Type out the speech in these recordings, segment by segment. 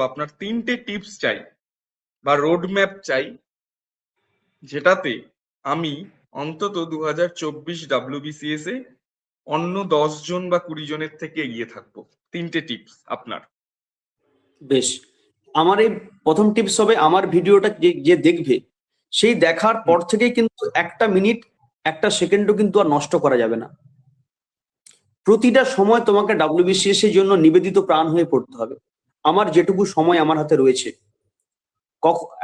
আপনার 3টে টিপস চাই বা রোড ম্যাপ চাই, যেটাতে আমি অন্তত 2024 WBCS এ অন্য 10 জন বা 20 জনের থেকে এগিয়ে থাকবো। 3টে টিপস আপনার। বেশ, আমার এই প্রথম টিপস হবে, আমার ভিডিওটা যে দেখবে সেই দেখার পর থেকেই কিন্তু 1টা মিনিট 1টা সেকেন্ডও কিন্তু আর নষ্ট করা যাবে না। প্রতিটা সময় তোমাকে WBCS এর জন্য নিবেদিত প্রাণ হয়ে পড়তে হবে। আমার যেটুকু সময় আমার হাতে রয়েছে,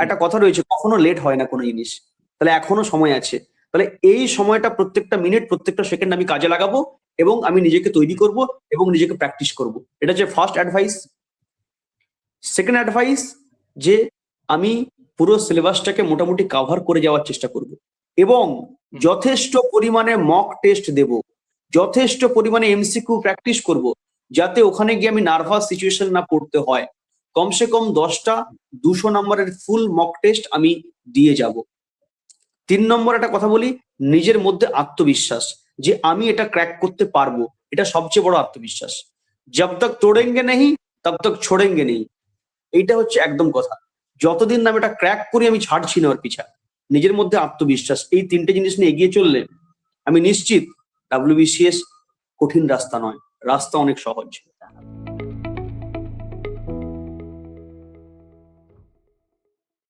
একটা কথা রয়েছে, কখনো লেট হয় না কোনো জিনিস, তাহলে এখনো সময় আছে। তাহলে এই সময়টা প্রত্যেকটা মিনিট প্রত্যেকটা সেকেন্ড আমি কাজে লাগাবো এবং আমি নিজেকে তৈরি করব এবং নিজেকে প্র্যাকটিস করব। এটা হচ্ছে ফার্স্ট অ্যাডভাইস। সেকেন্ড অ্যাডভাইস, যে আমি পুরো সিলেবাসটাকে মোটামুটি কভার করে যাওয়ার চেষ্টা করব এবং যথেষ্ট পরিমাণে মক টেস্ট দেব, যথেষ্ট পরিমাণে MCQ প্র্যাকটিস করব, যাতে ওখানে গিয়ে আমি নার্ভাস সিচুয়েশন না পড়তে হয়। কমসে কম 10টা 200 নম্বরের ফুল মক টেস্ট আমি দিয়ে যাব। 3 নম্বর একটা কথা বলি, নিজের মধ্যে আত্মবিশ্বাস, যে আমি এটা ক্র্যাক করতে পারবো, এটা সবচেয়ে বড় আত্মবিশ্বাস। জব তক তোড়েঙ্গে নেই তব তক ছোড়েঙ্গে নেই, এইটা হচ্ছে একদম কথা। যতদিন না আমি এটা ক্র্যাক করি আমি ছাড়ছি না ওর পিছা। নিজের মধ্যে আত্মবিশ্বাস, এই 3টে জিনিস নিয়ে এগিয়ে চললে আমি নিশ্চিত WBCS কঠিন রাস্তা নয়, রাস্তা অনেক সহজ।